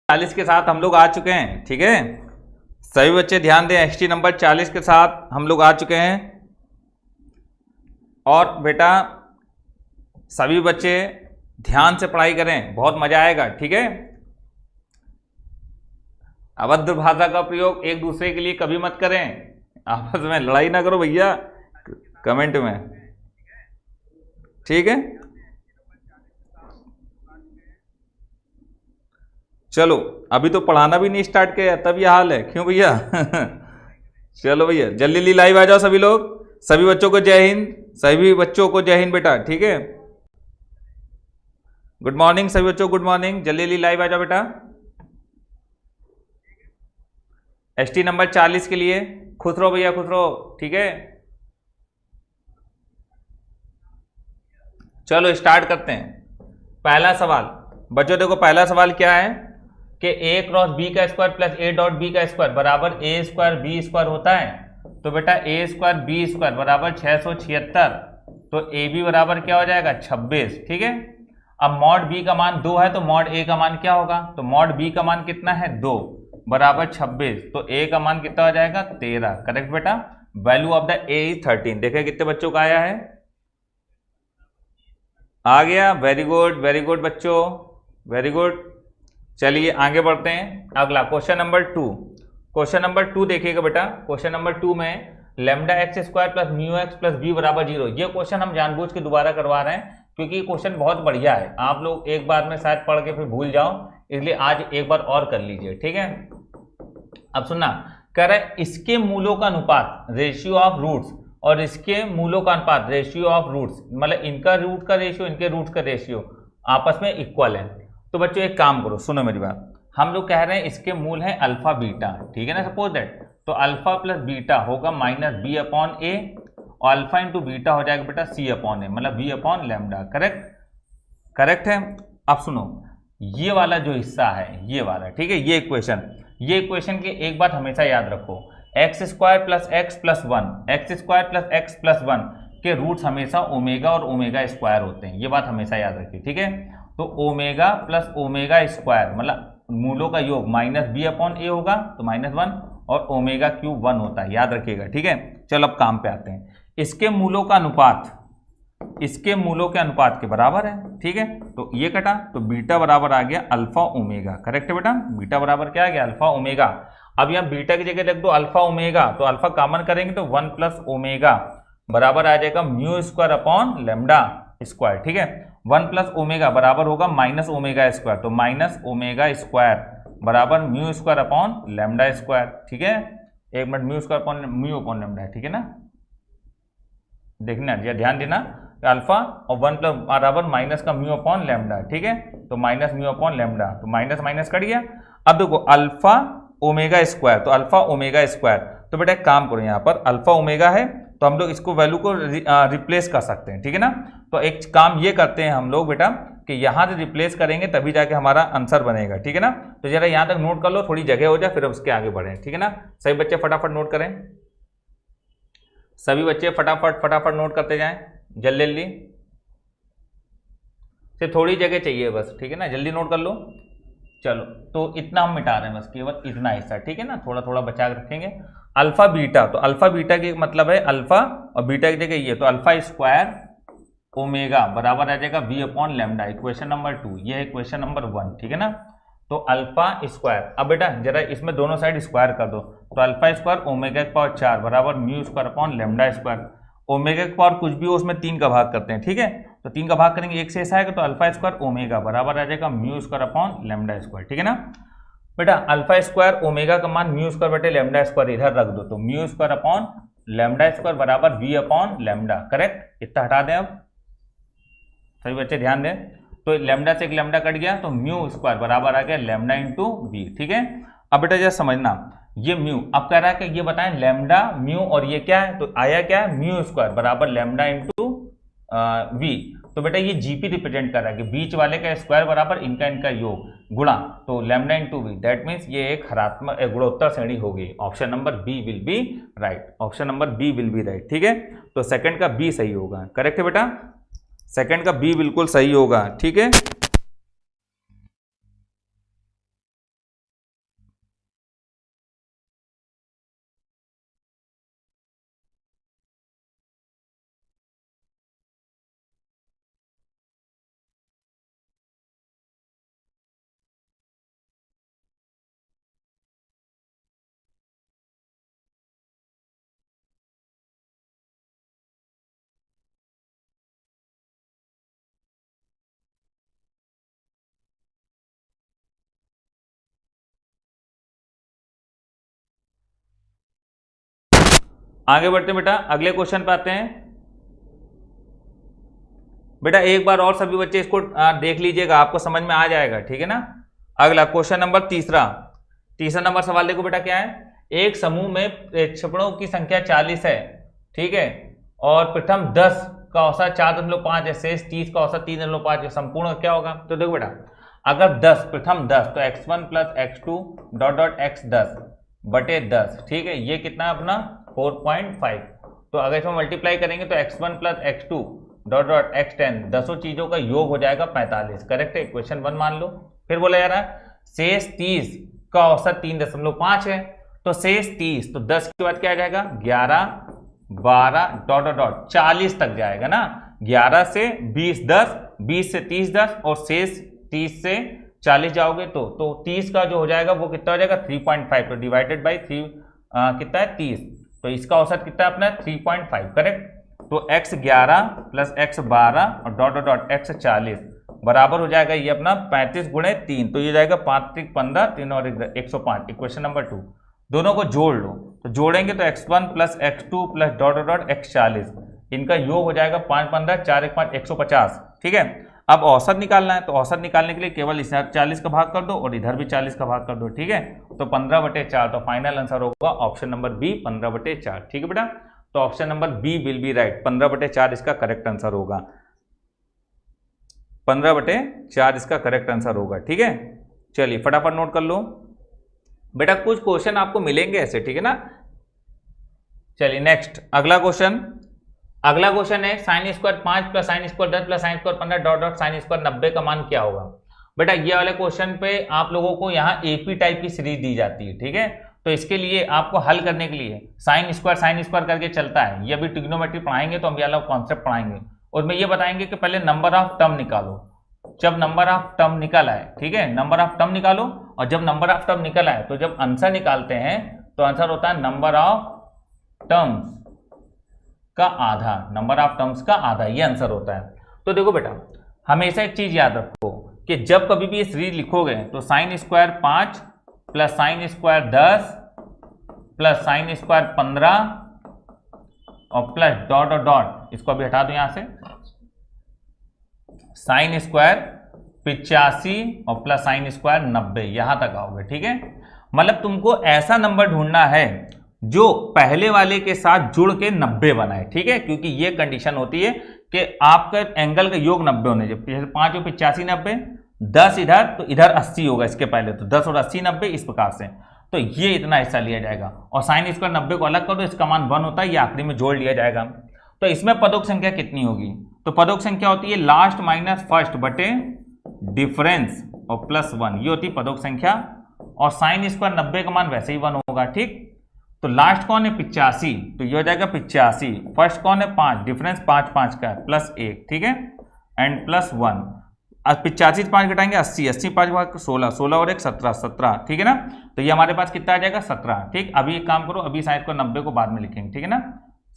40 के साथ हम लोग आ चुके हैं। ठीक है, सभी बच्चे ध्यान दें, एसटी नंबर 40 के साथ हम लोग आ चुके हैं। और बेटा सभी बच्चे ध्यान से पढ़ाई करें, बहुत मजा आएगा। ठीक है, अभद्र भाषा का प्रयोग एक दूसरे के लिए कभी मत करें, आपस में लड़ाई ना करो भैया कमेंट में। ठीक है, चलो अभी तो पढ़ाना भी नहीं स्टार्ट किया तब यह हाल है, क्यों भैया? चलो भैया जल्दी जल्दी लाइव आ जाओ सभी लोग। सभी बच्चों को जय हिंद, सभी बच्चों को जय हिंद बेटा। ठीक है, गुड मॉर्निंग सभी बच्चों, गुड मॉर्निंग। जल्दी जल्दी लाइव आ जाओ बेटा। एसटी नंबर 40 के लिए खुश रहो भैया, खुश रहो। ठीक है, चलो स्टार्ट करते हैं। पहला सवाल बच्चों देखो, पहला सवाल क्या है कि a क्रॉस b का square plus a dot b का स्क्वायर बराबर a स्क्वायर b स्क्वायर होता है। तो बेटा a स्क्वायर b स्क्वायर बराबर 676, तो ab बराबर क्या हो जाएगा 26। ठीक है, अब मॉड b का मान 2 है तो मॉड a का मान क्या होगा, तो मॉड b का मान कितना है 2 बराबर 26, तो a का मान कितना हो जाएगा 13। करेक्ट बेटा, value of the a is 13। देखिए कितने बच्चों का आया है, आ गया, वेरी गुड बच्चों, वेरी गुड। चलिए आगे बढ़ते हैं। अगला क्वेश्चन नंबर 2। क्वेश्चन नंबर 2 देखिएगा बेटा, क्वेश्चन नंबर 2 में lambda x square plus mu x plus b बराबर 0। ये क्वेश्चन हम जानबूझ के दोबारा करवा रहे हैं क्योंकि ये क्वेश्चन बहुत बढ़िया है, आप लोग एक बार में शायद पढ़ के फिर भूल जाओ, इसलिए आज एक बार और कर लीजिए। ठीक है, अब सुनना, कह रहा है इसके मूलों का अनुपात रेशियो ऑफ रूट्स और इसके मूलों का अनुपात रेशियो ऑफ रूट्स, मतलब इनका रूट का रेशियो इनके रूट का रेशियो आपस में इक्वल है। तो बच्चों एक काम करो, सुनो मेरी बात, हम लोग कह रहे हैं इसके मूल हैं अल्फा बीटा। ठीक है ना, सपोज दैट, तो अल्फा प्लस बीटा होगा माइनस बी अपॉन ए और अल्फा इंटू बीटा हो जाएगा बेटा सी अपॉन ए, मतलब बी अपॉन लैम्डा। करेक्ट है। अब सुनो, ये वाला जो हिस्सा है ये वाला, ठीक है, ये इक्वेशन की एक बात हमेशा याद रखो, x square plus x plus 1, x square plus x plus 1 के रूट्स हमेशा ओमेगा और ओमेगा स्क्वायर होते हैं, ये बात हमेशा याद रखिए। ठीक है, तो ओमेगा प्लस ओमेगा स्क्वायर मतलब मूलों का योग माइनस बी अपॉन ए होगा, तो -1 और ओमेगा क्यूब 1 होता है, याद रखिएगा। ठीक है, चलो अब काम पे आते हैं। इसके मूलों का अनुपात इसके मूलों के अनुपात के बराबर है। ठीक है, तो ये कटा तो बीटा बराबर आ गया अल्फा ओमेगा। करेक्ट है बेटा, बीटा बराबर क्या आ गया अल्फा ओमेगा। अब यहाँ बीटा की जगह रख दो अल्फा ओमेगा, तो अल्फा कॉमन करेंगे तो 1 प्लस ओमेगा बराबर आ जाएगा mu square upon lambda square. ठीक है, 1 प्लस ओमेगा बराबर होगा माइनस ओमेगा स्क्वायर, तो माइनस ओमेगा स्क्वायर बराबर mu square upon lambda square. ठीक है, एक minute, mu square upon mu upon lambda है। ठीक है ना, देखना ध्यान देना, अल्फा और 1 प्लस बराबर माइनस का म्यू अपॉन लैम्डा। ठीक है, तो माइनस म्यू अपॉन लैम्डा, तो माइनस माइनस कट गया। अब देखो अल्फा ओमेगा स्क्वायर, तो अल्फा ओमेगा स्क्वायर, तो बेटा एक काम करो, यहाँ पर अल्फा ओमेगा है तो हम लोग इसको वैल्यू को रिप्लेस कर सकते हैं। ठीक है ना, तो एक काम ये करते हैं हम लोग बेटा कि यहाँ से रिप्लेस करेंगे तभी जाके हमारा आंसर बनेगा। ठीक है ना, तो जरा यहाँ तक नोट कर लो, थोड़ी जगह हो जाए फिर उसके आगे बढ़े। ठीक है ना, सभी बच्चे फटाफट नोट करें, सभी बच्चे फटाफट नोट करते जाएं, जल्दी जल्दी, सिर्फ थोड़ी जगह चाहिए बस। ठीक है ना, जल्दी नोट कर लो। चलो तो इतना हम मिटा रहे हैं, बस केवल इतना हिस्सा। ठीक है ना, थोड़ा थोड़ा बचा के रखेंगे। अल्फा बीटा, तो अल्फा बीटा की मतलब है अल्फा और बीटा की जगह ये, तो अल्फा स्क्वायर ओमेगा बराबर आ जाएगा v upon lambda. Equation number 2, ये है इक्वेशन नंबर 1। ठीक है ना, तो अल्फा स्क्वायर, अब बेटा जरा इसमें दोनों साइड स्क्वायर कर दो, तो अल्फा स्क्वायर ओमेगा की पावर 4 बराबर mu square upon lambda square. Omega की पावर कुछ भी हो उसमें 3 का भाग करते हैं। ठीक है, तो 3 का भाग करेंगे 1 से ऐसा आएगा, तो अल्फा स्क्वायर ओमेगा बराबर आ जाएगा mu square upon lambda square. ठीक है ना बेटा, अल्फा स्क्वायर ओमेगा का मान म्यू स्क्वायर बटे लैम्डा स्क्वायर इधर रख दो, तो mu square upon lambda square बराबर वी अपॉन लैम्डा। करेक्ट, इतना हटा दें। अब सभी बच्चे ध्यान दें, तो लैम्डा से एक लैम्डा कट गया, तो म्यू स्क्वायर बराबर आ गया लैम्डा इंटू वी। ठीक है, अब बेटा जरा समझना, ये म्यू अब कह रहा है कि ये बताएं लैम्डा म्यू और ये क्या है, तो आया क्या है म्यू स्क्वायर बराबर लैम्डा इंटू वी। तो बेटा ये जीपी रिप्रेजेंट कर रहा है कि बीच वाले का स्क्वायर बराबर इनका योग गुणा, तो lambda into v, that means ये एक हरात्मक गुणोत्तर श्रेणी होगी। Option number B will be right, option number B will be right. ठीक है, तो सेकंड का बी सही होगा। करेक्ट है बेटा, सेकंड का बी बिल्कुल सही होगा। ठीक है। आगे बढ़ते हैं बेटा, अगले क्वेश्चन पे आते हैं। बेटा एक बार और सभी बच्चे इसको देख लीजिएगा, आपको समझ में आ जाएगा, ठीक है ना। अगला क्वेश्चन नंबर तीसरा नंबर सवाल देखो बेटा क्या है। एक समूह में प्रेक्षेपणों की संख्या 40 है, ठीक है, और प्रथम 10 का औसत 4.5 है, शेष 30 का औसत 3.5 है, संपूर्ण क्या होगा। तो देखो बेटा अगर 10 प्रथम 10 तो x1 plus x2 dot x 10 बटे 10, ठीक है, ये कितना है अपना 4.5। तो अगर इसमें मल्टीप्लाई करेंगे तो x1 plus x2 dot x 10 दसों चीजों का योग हो जाएगा 45। करेक्ट है, इक्वेशन 1 मान लो। फिर बोला जा रहा है शेष 30 का औसत 3.5 है, तो शेष 30 तो 10 के बाद क्या आ जाएगा 11 12 डॉट 40 तक जाएगा ना। 11 से 20 10, 20 से 30 10 और शेष 30 से 40 जाओगे तो 30 का जो हो जाएगा वो कितना हो जाएगा 3.5। तो डिवाइडेड बाई 3 कितना है 30, तो इसका औसत कितना है अपना 3.5। करेक्ट। तो x 11 प्लस x 12 और डॉट x 40 बराबर हो जाएगा ये अपना 35 गुणे 3, तो ये जाएगा 5 3 15 3 और 105। इक्वेशन नंबर 2 दोनों को जोड़ लो, तो जोड़ेंगे तो x1 plus x2 plus dot x 40 इनका योग हो जाएगा 5 15 4 1 5 150, ठीक है। अब औसत निकालना है, तो औसत निकालने के लिए केवल इस 40 का भाग कर दो और इधर भी 40 का भाग कर दो, ठीक है। तो 15/4, तो फाइनल आंसर होगा ऑप्शन नंबर बी 15/4, ठीक है बेटा। तो option number B will be right, 15/4 इसका करेक्ट आंसर होगा, 15/4 इसका करेक्ट आंसर होगा, ठीक है। चलिए फटाफट नोट कर लो बेटा, कुछ क्वेश्चन आपको मिलेंगे ऐसे, ठीक है ना। चलिए नेक्स्ट अगला क्वेश्चन है sine square 5 plus sine square 10 plus sine square 15 dot sine square 90 का मान क्या होगा। बेटा ये वाले क्वेश्चन पे आप लोगों को यहाँ एपी टाइप की सीरीज दी जाती है, ठीक है। तो इसके लिए आपको हल करने के लिए साइन स्क्वायर करके चलता है, ये अभी ट्रिग्नोमेट्री पढ़ाएंगे तो हम ये वाला कॉन्सेप्ट पढ़ाएंगे, और मैं ये बताएंगे कि पहले नंबर ऑफ टर्म निकालो। जब नंबर ऑफ टर्म निकल आए, ठीक है, नंबर ऑफ टर्म निकालो, और जब नंबर ऑफ टर्म निकल आए तो जब आंसर निकालते हैं तो आंसर होता है नंबर ऑफ टर्म्स का आधा, नंबर ऑफ टर्म्स का आधा, ये आंसर होता है। तो देखो बेटा हमेशा एक चीज याद रखो कि जब कभी भी ये सीरीज लिखोगे तो sine square 5 plus sine square 10 plus sine square 15 और प्लस डॉट इसको अभी हटा दो यहां से, साइन स्क्वायर 85 और प्लस साइन स्क्वायर 90, यहां तक आओगे, ठीक है। मतलब तुमको ऐसा नंबर ढूंढना है जो पहले वाले के साथ जुड़ के 90 बनाए, ठीक है, क्योंकि ये कंडीशन होती है कि आपका एंगल का योग 90 होने चाहिए। 5 और 85 90, 10 इधर तो इधर 80 होगा इसके पहले, तो 10 और 80 90 इस प्रकार से, तो ये इतना हिस्सा लिया जाएगा। और साइन स्क्वायर 90 को अलग कर दो, इसका मान 1 होता है, ये आखिरी में जोड़ लिया जाएगा। तो इसमें पदों की संख्या कितनी होगी, तो पदों की संख्या होती है लास्ट माइनस फर्स्ट बटे डिफरेंस और प्लस 1, ये होती है पदों की संख्या। और साइन स्क्वायर 90 का मान वैसे ही 1 होगा, ठीक। तो लास्ट कौन है 85, तो ये हो जाएगा 85, फर्स्ट कौन है 5, डिफरेंस 5 5 का है प्लस 1, ठीक है, एंड प्लस 1। 85 से 5 घटाएंगे 80, 80 5 भाग 16, 16 और 1 17, 17, ठीक है ना। तो ये हमारे पास कितना आ जाएगा 17, ठीक। अभी एक काम करो, अभी साइन स्क्वायर 90 को बाद में लिखेंगे, ठीक है ना,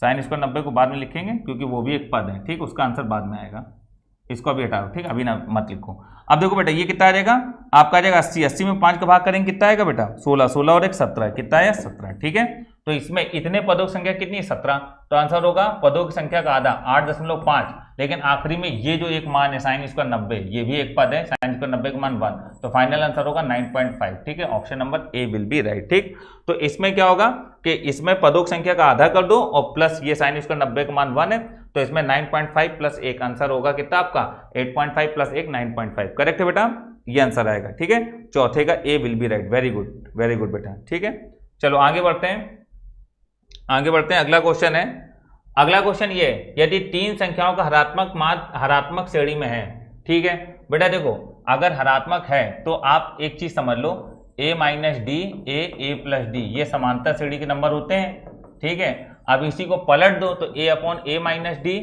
साइन स्क्वायर 90 को बाद में लिखेंगे क्योंकि वो भी एक पद है, ठीक, उसका आंसर बाद में आएगा, इसको अभी हटाओ, ठीक, अभी ना मत लिखो। अब देखो बेटा ये कितना आ जाएगा आपका, आ जाएगा 80, 80 में 5 का भाग करेंगे कितना आएगा बेटा 16, 16 और 1 17, कितना आया 17, ठीक है। तो इसमें इतने पदों की संख्या कितनी है 17, तो आंसर होगा पदों की संख्या का आधा 8.5, लेकिन आखिरी में ये जो एक मान है साइन स्क्वायर 90, ये भी एक पद है, साइन स्क्वायर 90 का मान 1, तो फाइनल आंसर होगा 9.5, ठीक है, option number A will be right, ठीक। तो इसमें क्या होगा कि इसमें पदों की संख्या का आधा कर दो और प्लस ये साइन स्क्वायर 90 का मान 1 है, तो इसमें 9.5 प्लस 1 आंसर होगा कितना आपका 8.5 प्लस 1 9.5, करेक्ट है बेटा, ये आंसर आएगा, ठीक है। चौथे का A will be right, very good बेटा, ठीक है। चलो आगे बढ़ते हैं, अगला क्वेश्चन है। अगला क्वेश्चन ये, यदि 3 संख्याओं का हरात्मक मान हरात्मक श्रेणी में है, ठीक है बेटा, देखो अगर हरात्मक है तो आप एक चीज समझ लो, a minus D A plus D, ये समांतर श्रेणी के नंबर होते हैं, ठीक है। अब इसी को पलट दो तो a upon A minus D,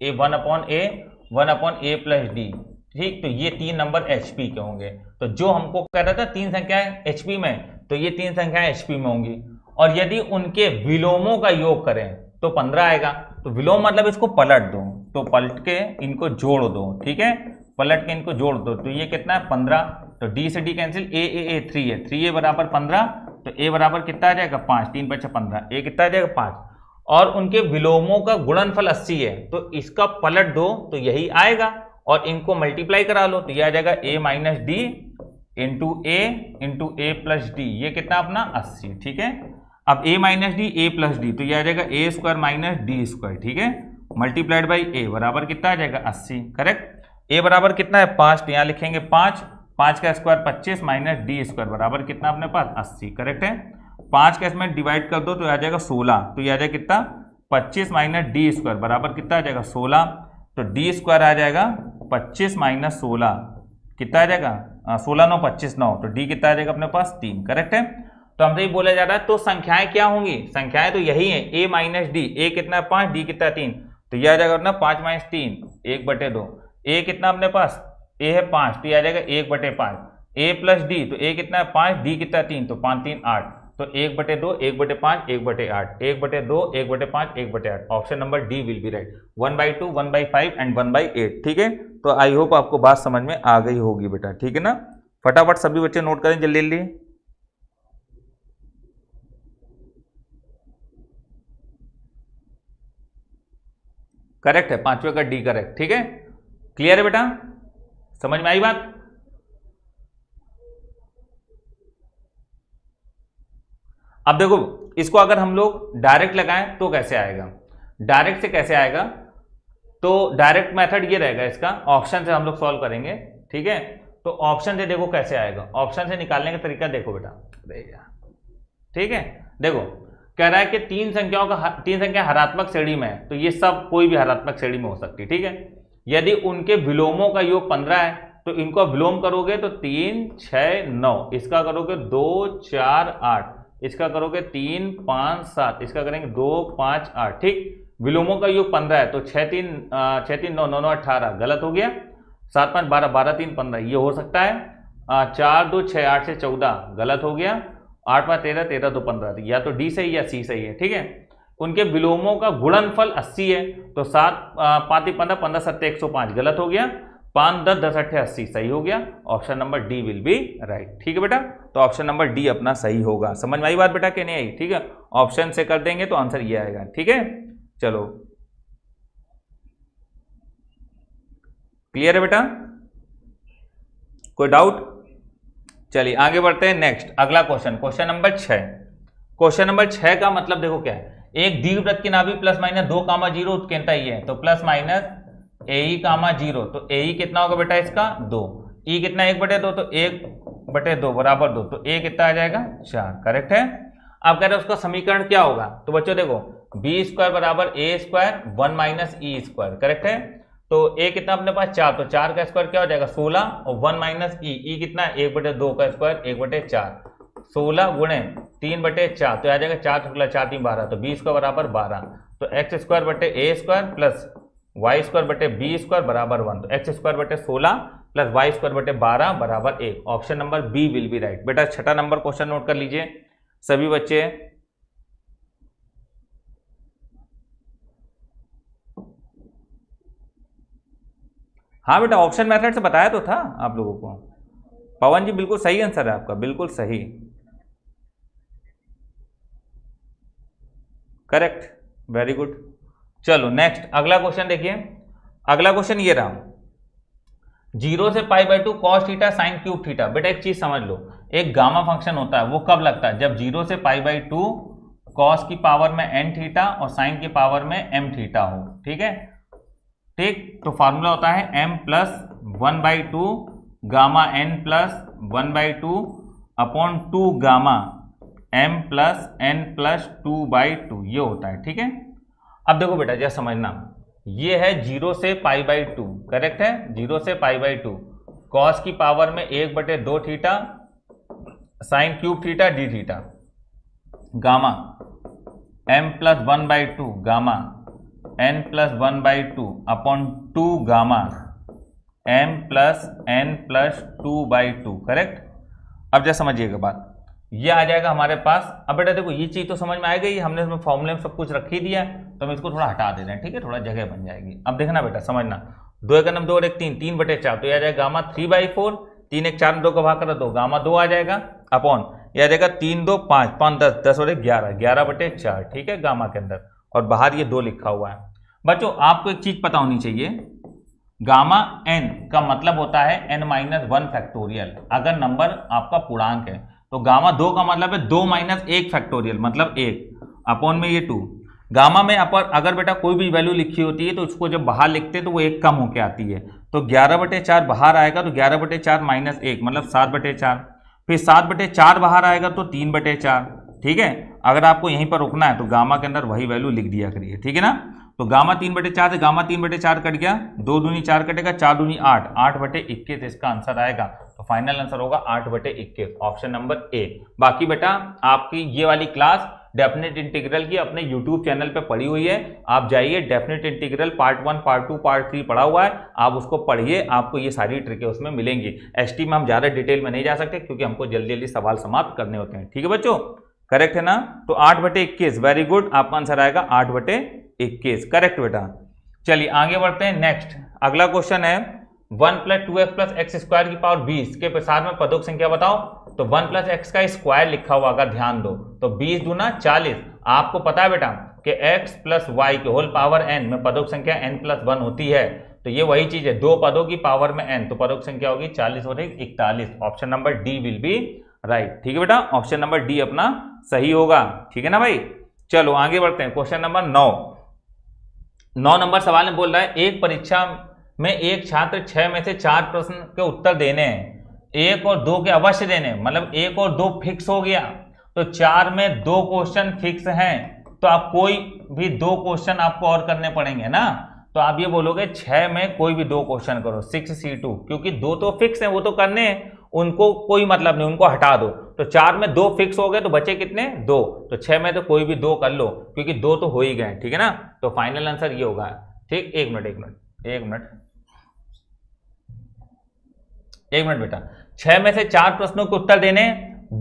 A 1 upon A plus D, ठीक। तो ये 3 नंबर HP के होंगे। तो जो हमको कह रहा था 3 संख्याएं HP में, तो ये 3 संख्याएं HP में होंगी। और यदि उनके विलोमों का योग करें तो 15 आएगा। तो विलोम मतलब इसको पलट दो, तो पलट के इनको जोड़ दो, ठीक है, पलट के इनको जोड़ दो, तो ये कितना है 15, तो D से D कैंसिल, ए 3 है, 3a बराबर 15, तो a बराबर कितना आ जाएगा 5, 3 5 15, a कितना आ जाएगा 5। और उनके विलोमों का गुणनफल 80 है, तो इसका पलट दो तो यही आएगा और इनको मल्टीप्लाई करा लो तो यह आ जाएगा a minus D into A plus D, ये कितना अपना 80। ठीक है, अब a minus D A plus D तो यह आ जाएगा ए स्क्वायर माइनस डी स्क्वायर। ठीक है, मल्टीप्लाइड बाई ए बराबर कितना आ जाएगा 80। करेक्ट, a बराबर कितना है 5, तो यहाँ लिखेंगे 5, 5 का स्क्वायर 25 माइनस डी स्क्वायर बराबर कितना अपने पास 80। करेक्ट है, 5 का इसमें डिवाइड कर दो तो आ जाएगा 16, तो यह आ जाएगा कितना 25 माइनस डी स्क्वायर बराबर कितना आ जाएगा 16, तो डी स्क्वायर आ जाएगा 25 माइनस 16 कितना आ जाएगा 16 9 25 9, तो डी कितना आ जाएगा अपने पास 3। करेक्ट है, तो हमसे ये बोला जा रहा है तो संख्याएं क्या होंगी, संख्याएं तो यही है a माइनस डी, a कितना है 5, डी कितना है 3, तो यह आ जाएगा अपना 5 माइनस 3 1/2, a कितना अपने पास a है 5 तो यह आ जाएगा 1/5, a प्लस डी तो a कितना है 5, डी कितना है 3, तो 5 3 8, तो 1/2 1/5 1/8 1/2 1/5 1/8, option number D will be right. 1/2 1/5 and 1/8। ठीक है, तो आई होप आपको बात समझ में आ गई होगी बेटा। ठीक है ना, फटाफट सभी बच्चे नोट करें जल्दी जल्दी। करेक्ट है, पांचवे का डी करेक्ट। ठीक है, क्लियर है बेटा, समझ में आई बात। अब देखो इसको अगर हम लोग डायरेक्ट लगाएं तो कैसे आएगा, डायरेक्ट से कैसे आएगा, तो डायरेक्ट मेथड ये रहेगा इसका, ऑप्शन से हम लोग सॉल्व करेंगे। ठीक है, तो ऑप्शन से देखो कैसे आएगा, ऑप्शन से निकालने का तरीका देखो बेटा। ठीक है, देखो कह रहा है कि तीन संख्या हरात्मक श्रेणी में है, तो ये सब कोई भी हरात्मक श्रेणी में हो सकती है। ठीक है, यदि उनके विलोमों का योग 15 है तो इनको विलोम करोगे तो 3 6 9, इसका करोगे 2 4 8, इसका करोगे 3 5 7, इसका करेंगे 2 5 8। ठीक, विलोमों का योग 15 है तो 6 3 9 9 9 18 गलत हो गया, 7 5 12 12 3 15 ये हो सकता है, 4 2 6 8 से 14 गलत हो गया, 8 5 13 13 2 15, या तो डी सही या सी सही है। ठीक है, उनके विलोमों का गुणनफल 80 है तो 7 5 15 15 7 105 गलत हो गया, 5 10 10 8 80 सही हो गया, option number D will be right. ठीक है बेटा, तो ऑप्शन नंबर डी अपना सही होगा। समझ में आई बात बेटा कि नहीं आई। ठीक है, ऑप्शन से कर देंगे तो आंसर ये आएगा। ठीक है, चलो क्लियर है बेटा, कोई डाउट। चलिए आगे बढ़ते हैं नेक्स्ट, अगला question, question number 6। Question number 6 का मतलब देखो क्या है, एक दीर्घवृत्त की नाभि प्लस माइनस 2 0 उत्केंद्रता ये है, तो प्लस माइनस AE 0, तो AE कितना होगा बेटा इसका 2, E कितना 1/2, तो 1/2 बराबर 2, तो A कितना आ जाएगा 4। करेक्ट है, अब कह रहे हैं उसका समीकरण क्या होगा, तो बच्चों देखो b स्क्वायर बराबर a square 1 minus e square. Correct है, तो a कितना अपने पास 4, तो 4 का स्क्वायर क्या हो जाएगा 16 और 1 माइनस e कितना 1/2 का स्क्वायर 1/4, 16 गुणे 3/4, तो आ जाएगा 4 4 3 12, तो b स्क्वायर बराबर 12, तो x स्क्वायर बटे a square plus y square बटे b स्क्वायर बराबर 1, तो x स्क्वायर बटे 16 प्लस y स्क्वायर बटे 12 बराबर 1, option number B will be right. बेटा 6ठा नंबर क्वेश्चन नोट कर लीजिए सभी बच्चे। हाँ बेटा ऑप्शन मेथड से बताया तो था आप लोगों को। पवन जी बिल्कुल सही आंसर है आपका, बिल्कुल सही, करेक्ट, वेरी गुड। चलो नेक्स्ट अगला क्वेश्चन देखिए, अगला क्वेश्चन ये रहा, 0 से π/2 cos theta sine cube theta. बेटा एक चीज समझ लो, एक गामा फंक्शन होता है वो कब लगता है, जब 0 से π/2 cos की पावर में n थीटा और साइन की पावर में m थीटा हो। ठीक है, ठीक, तो फॉर्मूला होता है m plus 1/2 gamma n plus 1/2 upon 2 gamma m plus n plus 2/2 ये होता है। ठीक है, अब देखो बेटा जैसा समझना, ये है 0 से π/2, करेक्ट है, 0 से π/2 cos की पावर में 1/2 theta sine cube theta D theta gamma m plus 1/2 gamma n plus 1/2 upon 2 gamma m plus n plus 2/2। Correct, अब जैसे समझिएगा बात, ये आ जाएगा हमारे पास। अब बेटा देखो ये चीज तो समझ में आ गई, हमने इसमें फॉर्मूले में सब कुछ रख ही दिया, तो हम इसको थोड़ा हटा दे रहे हैं। ठीक है, थोड़ा जगह बन जाएगी। अब देखना बेटा समझना, 2 1 2 और 1 3 3/4, तो यह आ जाएगा गामा 3/4, 3 1 4 2 का भाग करो 2 गामा 2 आ जाएगा अपॉन यह आ जाएगा 3 2 5 5 10 10 और 1 11 11/4। ठीक है, गामा के अंदर और बाहर ये 2 लिखा हुआ है। बच्चों आपको एक चीज पता होनी चाहिए, गामा n का मतलब होता है n-1 फैक्टोरियल। अगर नंबर आपका पूर्णांक है तो गामा 2 का मतलब है 2 - 1 फैक्टोरियल, मतलब 1 अपॉन में ये 2। गामा में अगर बेटा कोई भी वैल्यू लिखी होती है तो उसको जब बाहर लिखते हैं तो वो 1 कम होके आती है, तो 11/4 बाहर आएगा तो 11/4 - 1 मतलब 7/4, फिर 7/4 बाहर आएगा तो 3/4। ठीक है, अगर आपको यहीं पर रुकना है तो गामा के अंदर वही वैल्यू लिख दिया करिए, ठीक है ना। तो गामा 3/4 से गामा 3/4 कट गया, 2 दूनी 4 कटेगा, 4 दूनी 8, 8/21 इसका आंसर आएगा। तो फाइनल आंसर होगा 8/21, ऑप्शन नंबर ए। बाकी बेटा आपकी ये वाली क्लास डेफिनेट इंटीग्रल की अपने YouTube चैनल पे पड़ी हुई है, आप जाइए, definite integral part 1, part 2, part 3 पढ़ा हुआ है, आप उसको पढ़िए, आपको ये सारी ट्रिकें उसमें मिलेंगी। एसटी में हम ज़्यादा डिटेल में नहीं जा सकते क्योंकि हमको जल्दी जल्दी सवाल समाप्त करने होते हैं। ठीक है बच्चों, करेक्ट है ना। तो 8/21, वेरी गुड, आपका आंसर आएगा 8/21, करेक्ट बेटा। चलिए आगे बढ़ते हैं। नेक्स्ट अगला क्वेश्चन है 1 + 2x + x² की पावर 20 के प्रसार में पदों की संख्या बताओ। तो 1 + x का स्क्वायर लिखा हुआ, अगर ध्यान दो तो 20 दूना 40। आपको पता है बेटा कि x + y के होल पावर n में पदों की संख्या n+1 होती है, तो ये वही चीज है, 2 पदों की पावर में n, तो पदों की संख्या होगी 40 और 41। Option number D will be right. ठीक है बेटा, ऑप्शन नंबर डी अपना सही होगा। ठीक है ना भाई। चलो आगे बढ़ते हैं। क्वेश्चन नंबर 9 नंबर सवाल में बोल रहा है एक परीक्षा में एक छात्र 6 में से 4 प्रश्न के उत्तर देने हैं, 1 और 2 के अवश्य देने, मतलब 1 और 2 फिक्स हो गया, तो 4 में 2 क्वेश्चन फिक्स हैं, तो आप कोई भी 2 क्वेश्चन आपको और करने पड़ेंगे ना। तो आप ये बोलोगे 6 में कोई भी 2 क्वेश्चन करो, 6C2, क्योंकि 2 तो फिक्स हैं, वो तो करने हैं, उनको कोई मतलब नहीं, उनको हटा दो। तो 4 में 2 फिक्स हो गए तो बचे कितने, 2, तो 6 में तो कोई भी 2 कर लो क्योंकि 2 तो हो ही गए। ठीक है ना, तो फाइनल आंसर ये होगा। ठीक, एक मिनट बेटा, 6 में से 4 प्रश्नों के उत्तर देने,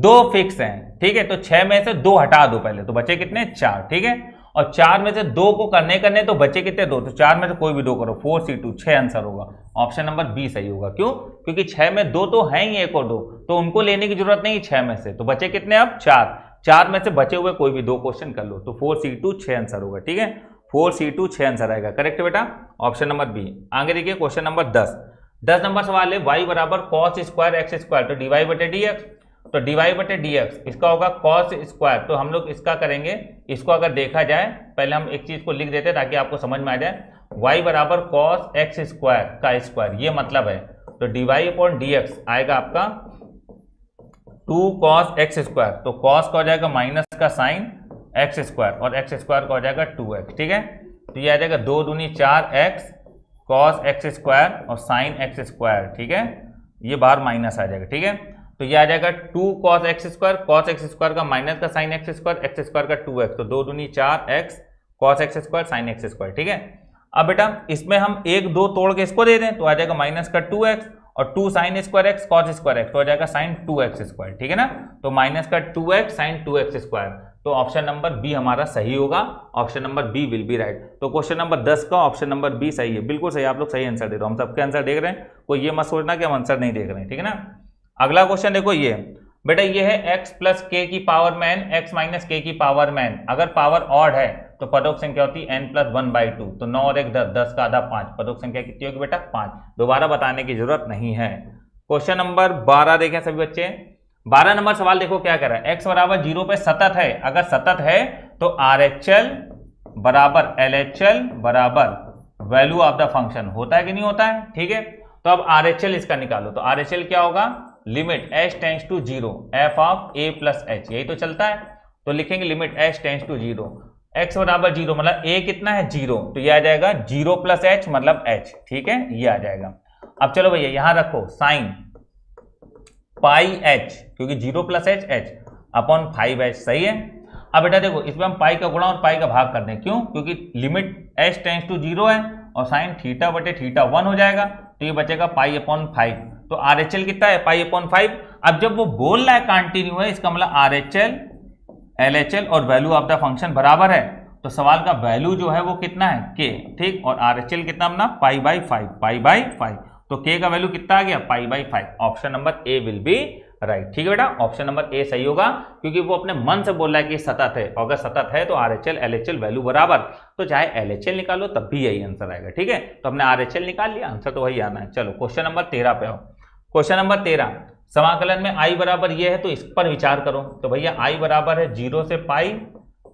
2 फिक्स हैं, ठीक है, तो 6 में से 2 हटा दो पहले, तो बचे कितने, 4। ठीक है, और 4 में से 2 को करने तो बचे कितने, 2, तो 4 में से कोई भी 2 करो, 4C2, 6 आंसर होगा। ऑप्शन नंबर बी सही होगा। क्यों, क्योंकि 6 में 2 तो हैं ही, 1 और 2, तो उनको लेने की जरूरत नहीं 6 में से, तो बचे कितने अब, 4 में से बचे हुए कोई भी 2 क्वेश्चन कर लो, तो 4C2 6 आंसर होगा। ठीक है, 4C2 6 आंसर आएगा, करेक्ट बेटा, ऑप्शन नंबर बी। आगे देखिए क्वेश्चन नंबर 10 नंबर सवाल है y = cos² x², तो dy/dx, तो dy/dx इसका होगा cos², तो हम लोग इसका करेंगे, इसको अगर देखा जाए, पहले हम एक चीज को लिख देते हैं ताकि आपको समझ में आ जाए, y = cos x² का स्क्वायर, ये मतलब है, तो dy/dx आएगा आपका 2 cos x², तो cos का हो जाएगा माइनस का साइन x² और x² का हो जाएगा 2x। ठीक है, तो ये आ जाएगा 2 दूनी 4x cos x² और sin x²। ठीक है, ये बाहर माइनस आ जाएगा। ठीक है, तो ये आ जाएगा 2 cos x² का माइनस का sin x² का 2x, तो 2 दूनी 4x cos x² sin x²। ठीक है, अब बेटा इसमें हम 1 2 तोड़ के इसको दे दें तो आ जाएगा माइनस का 2x और 2 sin square x cos square x, तो हो जाएगा sin 2x²। ठीक है ना, तो माइनस का 2x sin 2x², तो ऑप्शन नंबर बी हमारा सही होगा, option number B will be right. तो क्वेश्चन नंबर 10 का ऑप्शन नंबर बी सही है, बिल्कुल सही, आप लोग सही आंसर दे रहे हो, हम सबके आंसर देख रहे हैं, कोई ये मत सोचना कि हम आंसर नहीं देख रहे हैं। ठीक है ना, अगला क्वेश्चन देखो, ये बेटा ये है x + k की पावर में n, x - k की पावर में n, अगर पावर ऑड है तो पदों की संख्या होती है n+1/2, तो 9 और 1 10, 10 का आधा 5, पदों की संख्या कितनी होगी बेटा, 5। दोबारा बताने की जरूरत नहीं है। क्वेश्चन नंबर 12 देखें सभी बच्चे, 12 नंबर सवाल देखो क्या कह रहा है, x = 0 पे सतत है, अगर सतत है तो RHL = LHL = value of the function, होता है कि नहीं होता है। ठीक है, तो अब RHL इसका निकालो, तो RHL क्या होगा, limit h tends to 0 f of a + h, यही तो चलता है, तो लिखेंगे limit h tends to 0, x = 0 मतलब a कितना है 0, तो ये आ जाएगा 0 + h मतलब h। ठीक है, ये आ जाएगा। अब चलो भैया यहां रखो साइन πh, क्योंकि 0 + h h अपॉन 5h, सही है। अब बेटा देखो इसमें हम पाई का गुणा और पाई का भाग कर दें, क्यों, क्योंकि लिमिट h टेंड्स टू 0 है और साइन θ/θ 1 हो जाएगा, तो ये बचेगा π/5, तो RHL कितना है π/5। अब जब वो बोल रहा है कंटिन्यू है, इसका मतलब RHL LHL और वैल्यू ऑफ द फंक्शन बराबर है, तो सवाल का वैल्यू जो है वो कितना है k। ठीक, और RHL कितना अपना π/5, तो k का वैल्यू कितना आ गया π/5, option number A will be right. ठीक है बेटा, ऑप्शन नंबर ए सही होगा, क्योंकि वो अपने मन से बोल रहा है कि सतत है, अगर सतत है तो RHL LHL वैल्यू बराबर, तो चाहे LHL निकालो तब भी यही आंसर आएगा। ठीक है, तो हमने RHL निकाल लिया, आंसर तो वही आना है। चलो क्वेश्चन नंबर 13 पे आओ। क्वेश्चन नंबर 13, समाकलन में i बराबर ये है तो इस पर विचार करो। तो भैया i बराबर है 0 से पाई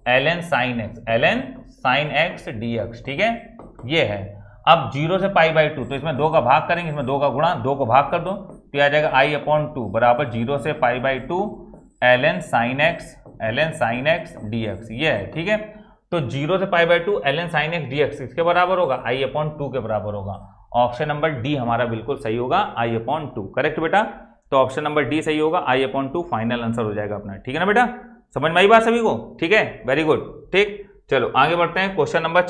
ln sin x dx। ठीक है, ये है। अब 0 से पाई बाई 2, तो इसमें 2 का भाग करेंगे, इसमें 2 का गुणा, 2 को भाग कर दो तो आ जाएगा i/2 बराबर 0 से pi by 2 ln sin x dx, ये है। ठीक है, तो 0 से pi by 2 ln sin x dx इसके बराबर होगा, i/2 के बराबर होगा। ऑप्शन नंबर डी हमारा बिल्कुल सही होगा, i/2। करेक्ट बेटा, तो ऑप्शन नंबर डी सही होगा, i/2 फाइनल आंसर हो जाएगा अपना। ठीक है ना बेटा, समझ में आई बात सभी को? ठीक है, वेरी गुड। ठीक, चलो आगे बढ़ते हैं। क्वेश्चन नंबर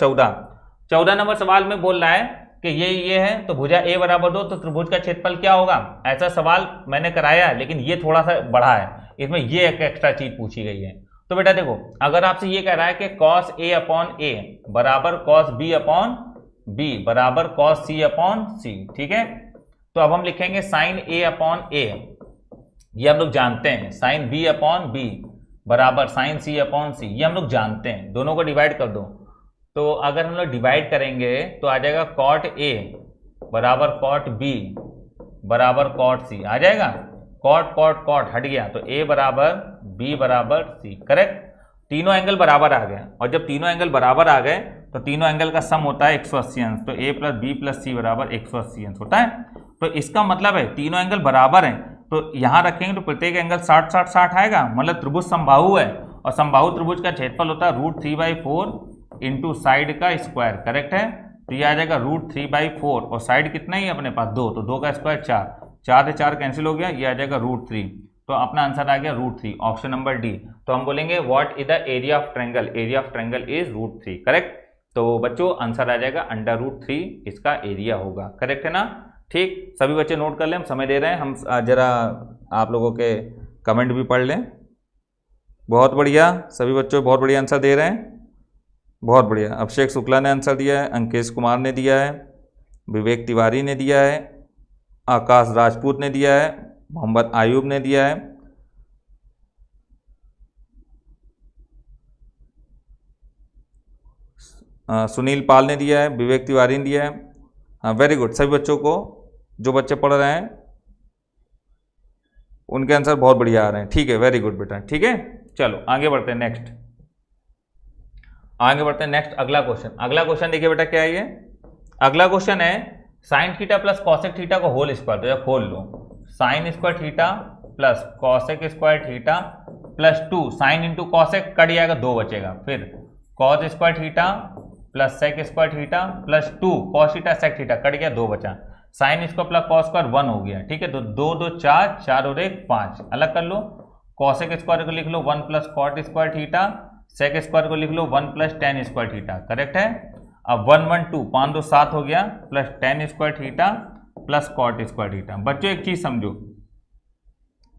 14 नंबर सवाल में बोल रहा है कि ये है, तो भुजा a बराबर 2, तो त्रिभुज का क्षेत्रफल क्या होगा? ऐसा सवाल मैंने कराया है, लेकिन ये थोड़ा सा बड़ा है, इसमें ये एक एक्स्ट्रा चीज पूछी गई है। तो बेटा देखो, अगर आपसे ये कह रहा है कि cos a/a बराबर cos b/b बराबर cos c/c, ठीक है, तो अब हम लिखेंगे sin a/a, ये हम लोग जानते हैं, sin b/b बराबर sin c/c, ये हम लोग जानते हैं। दोनों को डिवाइड कर दो, तो अगर हम लोग डिवाइड करेंगे तो आ जाएगा cot a बराबर cot b बराबर cot c, आ जाएगा। cot हट गया, तो a बराबर b बराबर c। करेक्ट, तीनों एंगल बराबर आ गए, और जब तीनों एंगल बराबर आ गए तो तीनों एंगल का सम होता है 180 अंश, तो a plus b plus c बराबर 180 अंश होता है। तो इसका मतलब है तीनों एंगल बराबर हैं, तो यहां रखेंगे तो प्रत्येक एंगल 60-60-60 आएगा, मतलब त्रिभुज समबाहु है, और समबाहु त्रिभुज का क्षेत्रफल होता है √3/4 इंटू साइड का स्क्वायर। करेक्ट है, तो ये आ जाएगा √3/4, और साइड कितना ही अपने पास 2, तो 2 का स्क्वायर 4, 4 से 4 कैंसिल हो गया, ये आ जाएगा √3, तो अपना आंसर आ गया √3, ऑप्शन नंबर डी। तो हम बोलेंगे what is the area of triangle, area of triangle is √3। Correct, तो बच्चों आंसर आ जाएगा √3 इसका एरिया होगा। करेक्ट है ना? ठीक, सभी बच्चे नोट कर लें, हम समय दे रहे हैं, हम जरा आप लोगों के कमेंट भी पढ़ लें। बहुत बढ़िया, सभी बच्चों बहुत बढ़िया आंसर दे रहे हैं, बहुत बढ़िया। अभिषेक शुक्ला ने आंसर दिया है, अंकेश कुमार ने दिया है, विवेक तिवारी ने दिया है, आकाश राजपूत ने दिया है, मोहम्मद आयूब ने दिया है, सुनील पाल ने दिया है, विवेक तिवारी ने दिया है। हाँ, वेरी गुड। सभी बच्चों को, जो बच्चे पढ़ रहे हैं उनके आंसर बहुत बढ़िया आ रहे हैं। ठीक है, वेरी गुड बेटा। ठीक है, चलो आगे बढ़ते हैं नेक्स्ट, अगला क्वेश्चन देखिए बेटा क्या है ये। अगला क्वेश्चन है sine theta plus cosec theta को होल स्क्वायर, तो खोल लो, sine square theta plus cosec square theta plus 2 sine into cosec कट जाएगा, 2 बचेगा, फिर cos square theta plus sec square theta plus 2 cos theta sec theta कट गया, 2 बचा, sine square plus cos square 1 हो गया। ठीक है, तो 2 2 4, 4 और 1 5, अलग कर लो, कॉसेक स्क्वायर को लिख लो 1 plus cot square theta, sec square को लिख लो 1 plus tan square theta. Correct है, अब 1 1 2 5 2 7 हो गया, plus tan square theta plus cot square theta. बच्चों एक चीज समझो,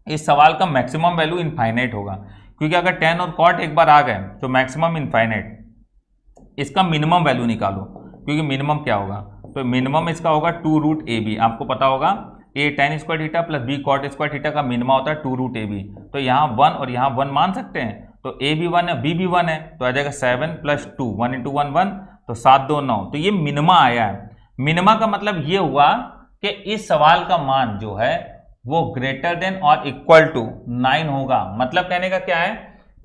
इस सवाल का मैक्सिमम वैल्यू इनफाइनाइट होगा, क्योंकि अगर टेन और कॉट एक बार आ गए तो मैक्सिमम इनफाइनाइट, इसका मिनिमम वैल्यू निकालो, क्योंकि मिनिमम क्या होगा, तो मिनिमम इसका होगा 2√ab। आपको पता होगा a tan square theta plus b cot square theta का मिनिमम होता है 2√ab, तो यहाँ 1 और यहाँ 1 मान सकते हैं, तो a भी 1 है, b भी 1 है, तो आ जाएगा 7 प्लस 2, 1 इंटू 1 1, तो 7 2 9, तो ये मिनिमा आया है। मिनिमा का मतलब ये हुआ कि इस सवाल का मान जो है वो ग्रेटर देन और इक्वल टू 9 होगा। मतलब कहने का क्या है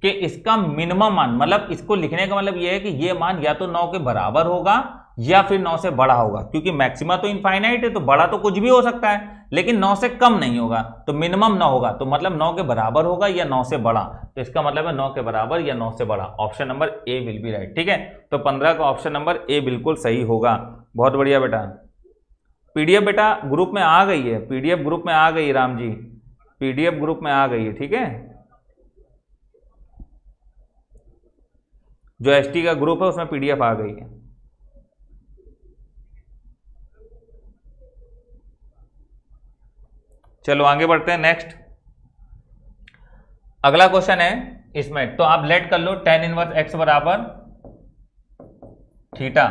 कि इसका मिनिमम मान, मतलब इसको लिखने का मतलब ये है कि ये मान या तो 9 के बराबर होगा या फिर 9 से बड़ा होगा, क्योंकि मैक्सिमा तो इनफाइनाइट है, तो बड़ा तो कुछ भी हो सकता है, लेकिन 9 से कम नहीं होगा, तो मिनिमम 9 होगा, तो मतलब 9 के बराबर होगा या 9 से बड़ा, तो इसका मतलब है 9 के बराबर या 9 से बड़ा। Option number A will be right. ठीक है, तो 15 का ऑप्शन नंबर ए बिल्कुल सही होगा। बहुत बढ़िया बेटा। पीडीएफ बेटा ग्रुप में आ गई है, पीडीएफ ग्रुप में आ गई, राम जी पीडीएफ ग्रुप में आ गई है। ठीक है, जो एसटी का ग्रुप है उसमें पीडीएफ आ गई है। चलो आगे बढ़ते हैं नेक्स्ट। अगला क्वेश्चन है इसमें, तो आप लेट कर लो tan इनवर्स x बराबर थीटा,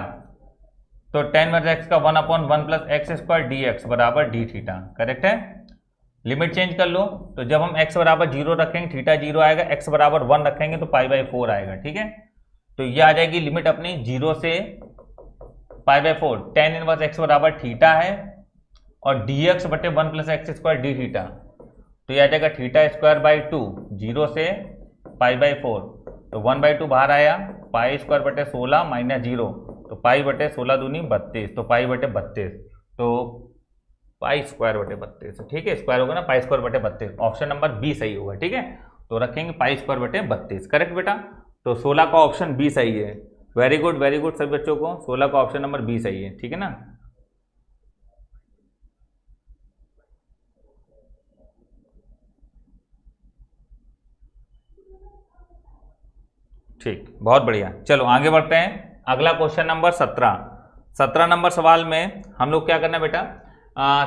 तो tan इनवर्स x का 1/1 प्लस एक्स स्क्वायर dx बराबर d थीटा। करेक्ट है, लिमिट चेंज कर लो, तो जब हम x बराबर 0 रखेंगे थीटा 0 आएगा, x बराबर 1 रखेंगे तो π/4 आएगा। ठीक है, तो ये आ जाएगी लिमिट अपनी 0 से π/4। tan इनवर्स x बराबर थीटा है और dx बटे 1 + x² डी थीटा, तो ये आ जाएगा θ²/2 0 से π/4, तो 1/2 बाहर आया, π² बटे 16 - 0, तो पाई बटे 16 दूनी 32, तो पाई बटे 32, तो π² बटे 32। ठीक है, स्क्वायर होगा ना, π² बटे 32, ऑप्शन नंबर बी सही होगा। ठीक है, तो रखेंगे π² बटे 32। करेक्ट बेटा, तो 16 का ऑप्शन बी सही है। वेरी गुड सभी बच्चों को, 16 का ऑप्शन नंबर बी सही है। ठीक है ना, ठीक, बहुत बढ़िया। चलो आगे बढ़ते हैं, अगला क्वेश्चन नंबर 17 नंबर सवाल में हम लोग क्या करना है बेटा,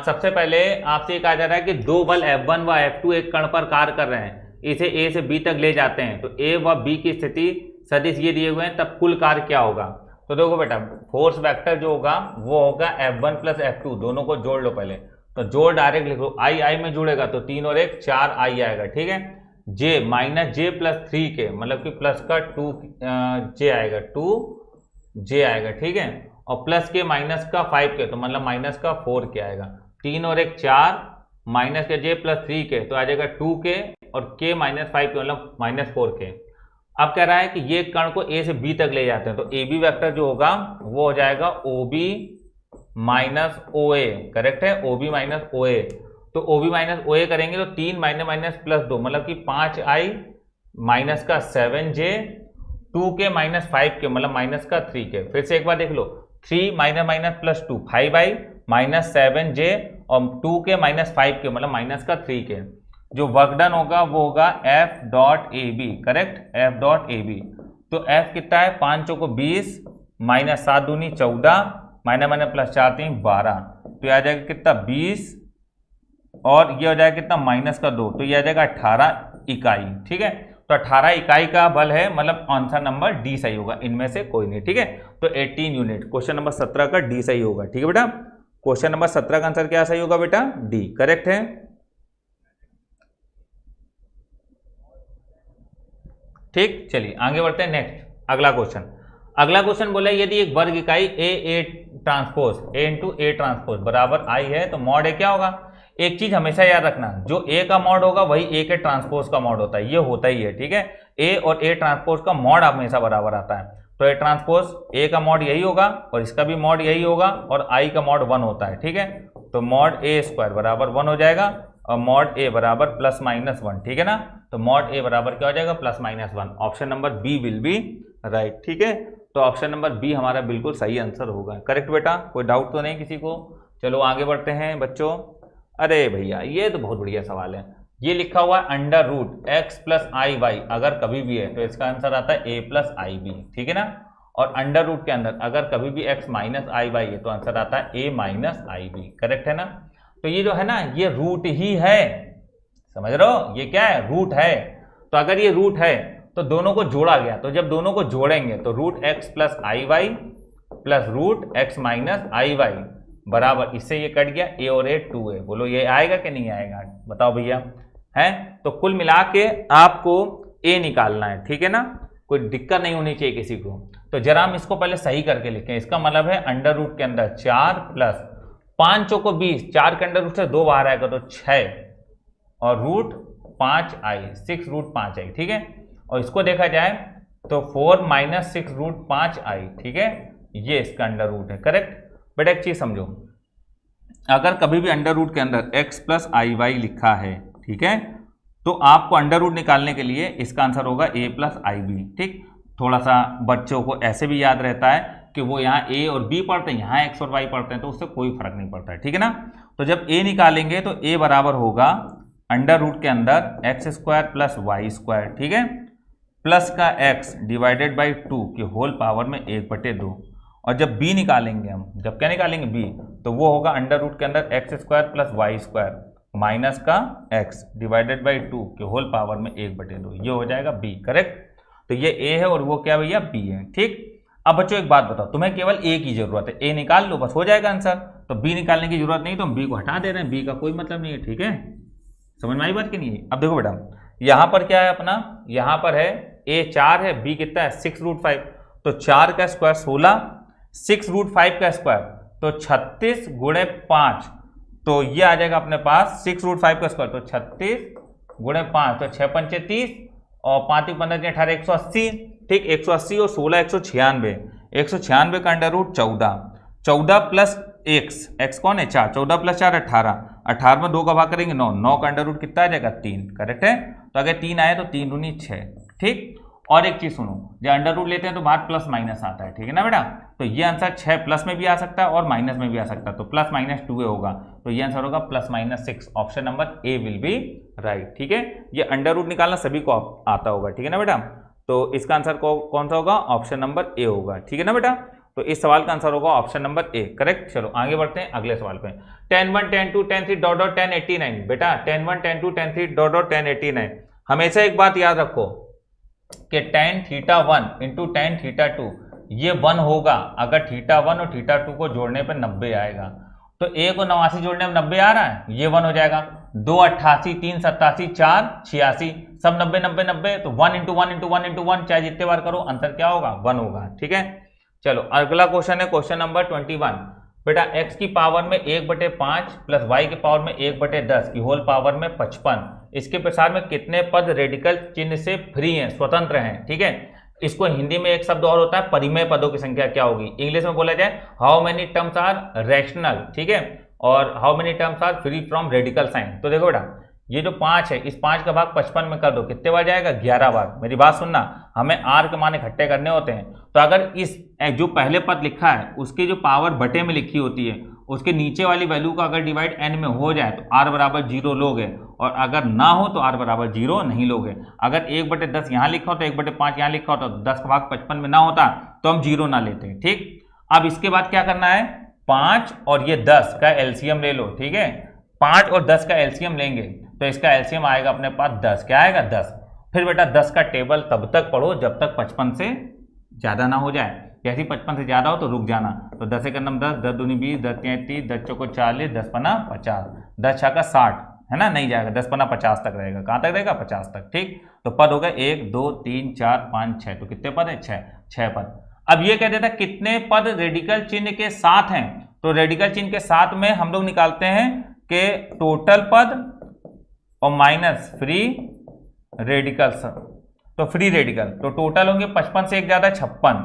सबसे पहले आपसे ये कहा जा रहा है कि दो बल F1 व F2 एक कण पर कार्य कर रहे हैं, इसे A से B तक ले जाते हैं, तो A व B की स्थिति सदिश ये दिए हुए हैं, तब कुल कार्य क्या होगा। तो देखो बेटा, फोर्स वेक्टर जो होगा वो होगा F1 + F2, दोनों को जोड़ लो पहले, तो जोड़ डायरेक्ट लिखो, I में जुड़ेगा तो 3 और 1 4 I आएगा। ठीक है, J -J + 3 के, मतलब कि प्लस का 2 J आएगा, 2J आएगा। ठीक है, और प्लस के माइनस का 5 के, तो मतलब माइनस का 4 के आएगा। 3 और 1 4, माइनस के J + 3 के, तो आ जाएगा 2 के, और K - 5 के मतलब -4 के। अब कह रहा है कि ये कण को A से B तक ले जाते हैं, तो AB वेक्टर जो होगा वो हो जाएगा OB - OA। करेक्ट है, OB - OA, तो OB - OA करेंगे तो 3 - +2 मतलब कि 5I माइनस का 7J, 2 के -5 के मतलब माइनस का 3 के। फिर से एक बार देख लो, 3 - +2 5I -7J और 2 के -5 के मतलब माइनस का 3 के। जो वर्क डन होगा वो होगा F.AB। करेक्ट, F.AB, तो F कितना है, 5 चौको 20 -7 दूनी 14 -+4 3 12, तो ये आ जाएगा कितना 20, और ये हो जाएगा कितना -2, तो ये आ जाएगा 18 इकाई। ठीक है, तो 18 इकाई का बल है, मतलब आंसर नंबर डी सही होगा, इनमें से कोई नहीं। ठीक है, तो 18 यूनिट, क्वेश्चन नंबर 17 का डी सही होगा। ठीक है बेटा, क्वेश्चन नंबर 17 का आंसर क्या सही होगा बेटा, डी। करेक्ट है, ठीक, चलिए आगे बढ़ते हैं। नेक्स्ट अगला क्वेश्चन बोला, यदि एक वर्ग इकाई A transpose A × A transpose बराबर I है, तो मॉड A क्या होगा। एक चीज हमेशा याद रखना, जो A का मॉड होगा वही A के ट्रांसपोज का मॉड होता है, ये होता ही है। ठीक है, A और A ट्रांसपोज का मॉड हमेशा बराबर आता है, तो A ट्रांसपोज A का मॉड यही होगा और इसका भी मॉड यही होगा, और I का मॉड 1 होता है। ठीक है, तो मॉड A² बराबर 1 हो जाएगा, और मॉड A बराबर +-1। ठीक है ना, तो मॉड A बराबर क्या हो जाएगा, +-1। Option number B will be right. ठीक है, तो ऑप्शन नंबर बी हमारा बिल्कुल सही आंसर होगा। करेक्ट बेटा, कोई डाउट तो नहीं किसी को। चलो आगे बढ़ते हैं बच्चों। अरे भैया ये तो बहुत बढ़िया सवाल है, ये लिखा हुआ है √x + iy, अगर कभी भी है तो इसका आंसर आता है a + ib। ठीक है ना, और अंडर रूट के अंदर अगर कभी भी x - iy है तो आंसर आता है a - ib। करेक्ट है ना, तो ये जो है ना ये रूट ही है, समझ रहे हो, ये क्या है, रूट है। तो अगर ये रूट है तो दोनों को जोड़ा गया, तो जब दोनों को जोड़ेंगे तो √x + iy + √x - iy बराबर, इससे ये कट गया, a और a 2 है। बोलो ये आएगा कि नहीं आएगा, बताओ भैया, है। तो कुल मिला के आपको a निकालना है। ठीक है ना, कोई दिक्कत नहीं होनी चाहिए किसी को। तो जरा हम इसको पहले सही करके लिखें, इसका मतलब है अंडर रूट के अंदर 4 + 5 चौको 20, 4 के अंडर रूट से 2 बाहर आएगा तो 6, और √5i 6 √5i। ठीक है, और इसको देखा जाए तो 4 - 6 √5i। ठीक है, ये इसका अंडर रूट है। करेक्ट बेटा, एक चीज समझो, अगर कभी भी अंडर रूट के अंदर x + iy लिखा है, ठीक है, तो आपको अंडर रूट निकालने के लिए इसका आंसर होगा a + ib। ठीक, थोड़ा सा बच्चों को ऐसे भी याद रहता है कि वो यहाँ a और b पढ़ते हैं, यहाँ x और y पढ़ते हैं, तो उससे कोई फर्क नहीं पड़ता है। ठीक है ना, तो जब a निकालेंगे तो a बराबर होगा अंडर रूट के अंदर x² + y²। ठीक है, प्लस का x / 2 के होल पावर में 1/2, और जब b निकालेंगे हम, जब क्या निकालेंगे b, तो वो होगा अंडर रूट के अंदर x² + y² माइनस का x / 2 के होल पावर में 1/2, ये हो जाएगा b। करेक्ट, तो ये a है और वो क्या भैया b है। ठीक, अब बच्चों एक बात बताओ, तुम्हें केवल a की जरूरत है, a निकाल लो बस हो जाएगा आंसर, तो b निकालने की जरूरत नहीं, तो हम b को हटा दे रहे हैं, b का कोई मतलब नहीं है। ठीक है, समझ में आई बात कि नहीं? अब देखो बेटा, यहाँ पर क्या है अपना, यहाँ पर है a 4 है, b कितना है 6√5, तो 4 का स्क्वायर 16, 6√5 का स्क्वायर तो 36 गुणे 5, तो ये आ जाएगा अपने पास 6√5 का स्क्वायर, तो 36 गुणे 5, तो 6 पंचे 30 और 5 15 18 180, ठीक, 180 और 16 196, 196 का अंडर रूट 14, 14 प्लस x कौन है 4, 14 प्लस 4 18, 18 में 2 का भाग करेंगे 9, 9 का अंडर रूट कितना आ जाएगा 3, करेक्ट है। तो अगर 3 आए तो 3 दूनी 6, ठीक। और एक चीज सुनो, जब अंडर रूट लेते हैं तो बाहर प्लस माइनस आता है, ठीक है ना बेटा, तो ये आंसर 6 प्लस में भी आ सकता है और माइनस में भी आ सकता है, तो प्लस माइनस 2 होगा, तो ये आंसर होगा plus minus 6, option number A will be right, ठीक है। ये अंडर रूट निकालना सभी को आता होगा, ठीक है ना बेटा, तो इसका आंसर कौन सा होगा, ऑप्शन नंबर ए होगा, ठीक है ना बेटा। तो इस सवाल का आंसर होगा ऑप्शन नंबर ए, करेक्ट। चलो आगे बढ़ते हैं अगले सवाल पे। 10 1 10 2 10 3 डॉट डॉट 10 89, बेटा 10 1 10 2 10 3 डॉट डॉट 10 89, हमेशा एक बात याद रखो कि tan theta 1 into tan theta 2 ये 1 होगा अगर थीटा 1 और थीटा 2 को जोड़ने पर 90 आएगा, तो a को 89 जोड़ने में 90 आ रहा है, ये 1 हो जाएगा, 2 88 3 87 4 86, सब 90 90 90, तो 1 इंटू 1 इंटू 1 इंटू 1, चाहे जितने बार करो आंसर क्या होगा 1 होगा, ठीक है। चलो अगला क्वेश्चन है क्वेश्चन नंबर 21, बेटा x की पावर में 1/5 प्लस y की पावर में 1/10 की होल पावर में 55, इसके प्रसार में कितने पद रेडिकल चिन्ह से फ्री हैं, स्वतंत्र हैं, ठीक है। इसको हिंदी में एक शब्द और होता है, परिमेय पदों की संख्या क्या होगी, इंग्लिश में बोला जाए how many terms are rational, ठीक है, और how many terms are free from radical sign. तो देखो बेटा, ये जो 5 है, इस 5 का भाग 55 में कर दो, कितने बार जाएगा 11 बार। मेरी बात सुनना, हमें r के मान इकट्ठे करने होते हैं, तो अगर इस जो पहले पद लिखा है उसकी जो पावर बटे में लिखी होती है, उसके नीचे वाली वैल्यू का अगर डिवाइड n में हो जाए तो r बराबर 0 लोगे, और अगर ना हो तो r बराबर 0 नहीं लोगे। अगर 1/10 यहाँ लिखा हो तो 1/5 यहाँ लिखा हो तो 10 का भाग 55 में ना होता तो हम 0 ना लेते, ठीक। अब इसके बाद क्या करना है, 5 और ये 10 का एलसीएम ले लो, ठीक है, 5 और 10 का एलसीएम लेंगे तो इसका एलसीएम आएगा अपने पास 10, क्या आएगा 10। फिर बेटा 10 का टेबल तब तक पढ़ो जब तक 55 से ज्यादा ना हो जाए, जैसे ही 55 से ज्यादा हो तो रुक जाना। तो 10 एक नंबर 10, 10 दूनी 20, 10 3 30, 10 चौको 40, 10 पना 50, 10 छक्का 60, है ना, नहीं जाएगा, 10 पना 50 तक रहेगा, कहाँ तक रहेगा 50 तक, ठीक। तो पद हो गए 1 2 3 4 5 6, तो कितने पद है 6 पद। अब ये कहते था कितने पद रेडिकल चिन्ह के साथ हैं, तो रेडिकल चिन्ह के साथ में हम लोग निकालते हैं कि टोटल पद और माइनस फ्री रेडिकल, तो फ्री रेडिकल तो टोटल होंगे 55 से एक ज्यादा 56,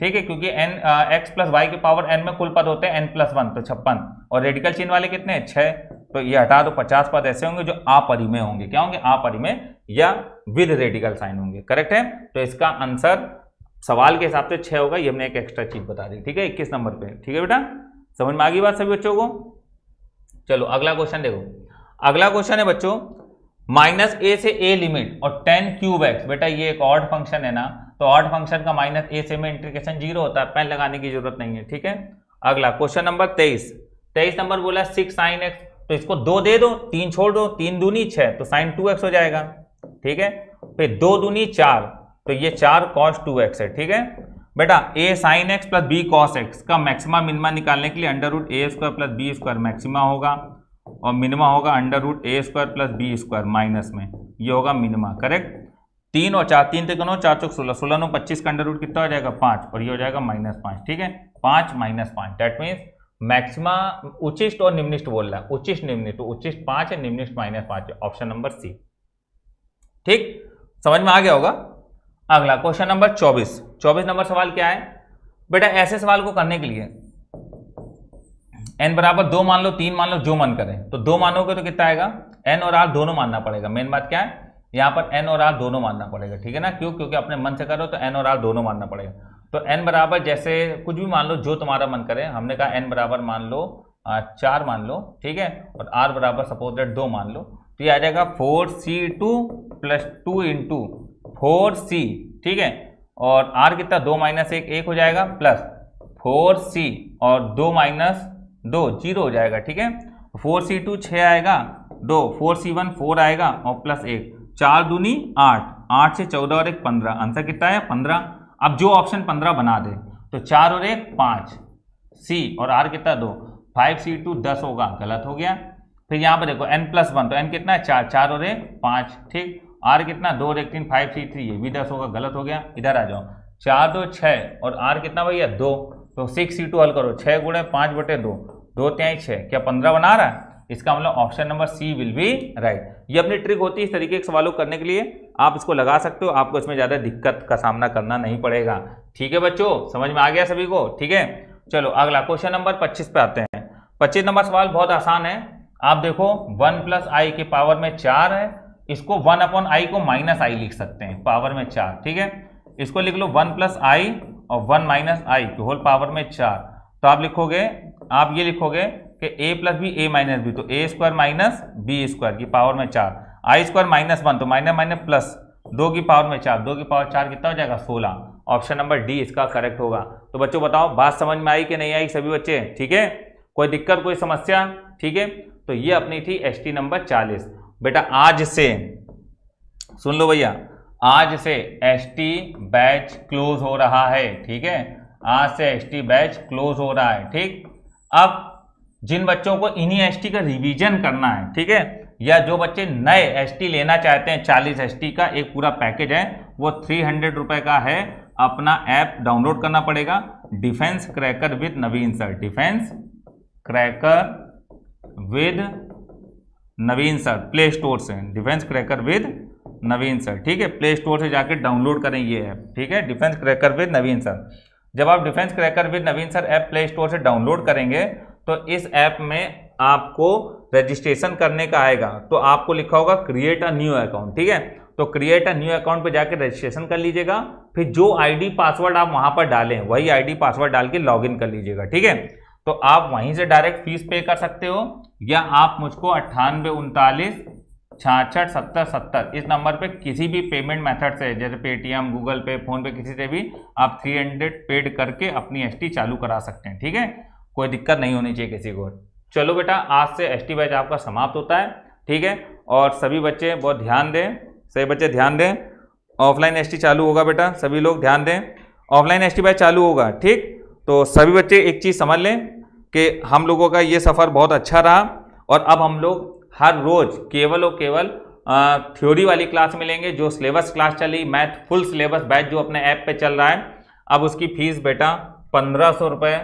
ठीक है, क्योंकि n x प्लस वाई की पावर n में कुल पद होते हैं n+1, तो 56, और रेडिकल चिन्ह वाले कितने हैं 6, तो ये हटा दो, 50 पद ऐसे होंगे जो अपरिमेय होंगे, क्या होंगे अपरिमेय या विद रेडिकल साइन होंगे, करेक्ट है। तो इसका आंसर सवाल के हिसाब से 6 होगा, ये हमने एक एक्स्ट्रा चीज बता दी, ठीक है, 21 नंबर पे, ठीक है बेटा, समझ में आ गई बात सभी बच्चों को। चलो अगला क्वेश्चन देखो, अगला क्वेश्चन है बच्चों -a से a लिमिट और 10³ बेटा ये एक ऑड फंक्शन है ना, तो ऑड फंक्शन का -a से में इंटीग्रेशन 0 होता है, पेन लगाने की जरूरत नहीं है, ठीक है। अगला क्वेश्चन नंबर 23 नंबर बोला 6 sin x, तो इसको 2 दे दो, 3 छोड़ दो, 3 दूनी 6 तो sin 2x हो जाएगा, ठीक है। फिर 2 दूनी 4 तो ये 4 cos 2x है, ठीक है बेटा। a sin x plus b cos x का मैक्सिमा मिनिमा निकालने के लिए √a² प्लस b² मैक्सिमा होगा और मिनिमा होगा √a² प्लस b² माइनस में, ये होगा मिनिमा, करेक्ट। 3 और 4, 3 तक 4 चौक 16, 16 9 25 का अंडर रूट कितना हो जाएगा 5, और ये हो जाएगा -5, ठीक है, 5 -5, दैट मीन्स मैक्सिमा उच्चिष्ट और निम्निष्ट बोल रहा है, उच्चिष्ट निम्निष्ट, तो उच्चिष्ट 5 है, निम्निष्ट -5 है, ऑप्शन नंबर सी, ठीक, समझ में आ गया होगा। अगला क्वेश्चन नंबर 24 नंबर सवाल क्या है बेटा, ऐसे सवाल को करने के लिए n बराबर 2 मान लो, 3 मान लो, जो मन करे, तो 2 मानोगे तो कितना आएगा, n और r दोनों मानना पड़ेगा, मेन बात क्या है यहाँ पर n और r दोनों मानना पड़ेगा, ठीक है ना, क्यों, क्योंकि अपने मन से करो तो n और r दोनों मानना पड़ेगा। तो n बराबर जैसे कुछ भी मान लो जो तुम्हारा मन करे, हमने कहा n बराबर मान लो 4 मान लो, ठीक है, और r बराबर सपोज दैट 2 मान लो, तो ये आ जाएगा 4c2 + 2 × 4c, ठीक है, और r कितना 2 - 1 1 हो जाएगा, प्लस 4c और 2 - 2 0 हो जाएगा, ठीक है। 4c2 6 आएगा, 2 4c1 4 आएगा और प्लस 1, 4 दूनी 8, 8 से 14 और 1 15, आंसर कितना है 15। अब जो ऑप्शन 15 बना दे तो 4 और 1 5, c और r कितना 2, 5c2 10 होगा, गलत हो गया। फिर यहाँ पर देखो n+1, तो n कितना है 4, 4 और 5, ठीक। r कितना 2 और 1 3, 5 3 3, ये भी 10 होगा, गलत हो गया। इधर आ जाओ, 4 2 6 और r कितना भैया 2, तो 6c2 हल करो, 6 गुणे 5/2, 2 तिहाई 6, क्या 15 बना रहा है? इसका मतलब option number C will be right. ये अपनी ट्रिक होती है इस तरीके के सवालों करने के लिए, आप इसको लगा सकते हो, आपको इसमें ज़्यादा दिक्कत का सामना करना नहीं पड़ेगा। ठीक है बच्चों, समझ में आ गया सभी को? ठीक है, चलो अगला क्वेश्चन नंबर 25 पे आते हैं। 25 नंबर सवाल बहुत आसान है। आप देखो 1 + i के पावर में 4 है, इसको 1/i को -i लिख सकते हैं, पावर में 4, ठीक है। इसको लिख लो 1 + i और 1 - i के होल पावर में 4, तो आप लिखोगे, आप ये लिखोगे कि a + b a - b, तो a² - b² की पावर में 4, i² -1, तो माइनस प्लस 2 की पावर में 4, 2 की पावर 4 कितना हो जाएगा 16। ऑप्शन नंबर डी इसका करेक्ट होगा। तो बच्चों बताओ बात समझ में आई कि नहीं आई सभी बच्चे? ठीक है, कोई दिक्कत कोई समस्या? ठीक है, तो ये अपनी थी ST नंबर 40। बेटा आज से सुन लो भैया, आज से ST बैच क्लोज हो रहा है। ठीक है, आज से ST बैच क्लोज हो रहा है। ठीक, अब जिन बच्चों को इन्हीं ST का रिवीजन करना है, ठीक है, या जो बच्चे नए ST लेना चाहते हैं, 40 ST का एक पूरा पैकेज है, वो 300 रुपए का है। अपना ऐप डाउनलोड करना पड़ेगा, defence cracker with Naveen sir, defence cracker with Naveen sir, play store से, defence cracker with Naveen sir. ठीक है, प्ले स्टोर से जाकर डाउनलोड करें ये ऐप। ठीक है, defence cracker with Naveen sir. जब आप defence cracker with Naveen sir app play store से डाउनलोड करेंगे तो इस ऐप में आपको रजिस्ट्रेशन करने का आएगा, तो आपको लिखा होगा क्रिएट अ न्यू अकाउंट। ठीक है, तो क्रिएट अ न्यू अकाउंट पे जाकर रजिस्ट्रेशन कर लीजिएगा, फिर जो आईडी पासवर्ड आप वहां पर डालें वही आईडी पासवर्ड डाल के लॉगिन कर लीजिएगा। ठीक है, तो आप वहीं से डायरेक्ट फीस पे कर सकते हो, या आप मुझको 98 39 66 70 70 इस नंबर पे किसी भी पेमेंट मेथड से, जैसे पेटीएम, गूगल पे, फोन पे, किसी से भी आप 300 पेड करके अपनी ST चालू करा सकते हैं। ठीक है, कोई दिक्कत नहीं होनी चाहिए किसी को। चलो बेटा, आज से ST बैच आपका समाप्त होता है। ठीक है, और सभी बच्चे बहुत ध्यान दें, सभी बच्चे ध्यान दें, ऑफलाइन ST चालू होगा बेटा, सभी लोग ध्यान दें, ऑफलाइन ST बैच चालू होगा। ठीक, तो सभी बच्चे एक चीज़ समझ लें कि हम लोगों का ये सफ़र बहुत अच्छा रहा, और अब हम लोग हर रोज़ केवल और केवल थ्योरी वाली क्लास मिलेंगे। जो सिलेबस क्लास चली, मैथ फुल सिलेबस बैच जो अपने ऐप पे चल रहा है, अब उसकी फीस बेटा 1500 रुपये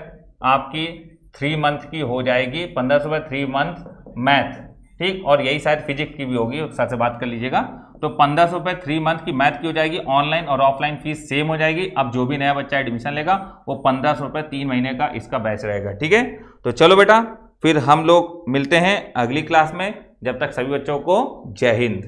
आपकी 3 मंथ की हो जाएगी, 1500 रुपये 3 मंथ मैथ। ठीक, और यही शायद फिजिक्स की भी होगी, सर से बात कर लीजिएगा। तो 1500 रुपये 3 मंथ की मैथ की हो जाएगी, ऑनलाइन और ऑफलाइन फीस सेम हो जाएगी। अब जो भी नया बच्चा एडमिशन लेगा वो 1500 रुपये 3 महीने का इसका बैच रहेगा। ठीक है, तो चलो बेटा, फिर हम लोग मिलते हैं अगली क्लास में। जब तक सभी बच्चों को जय हिंद।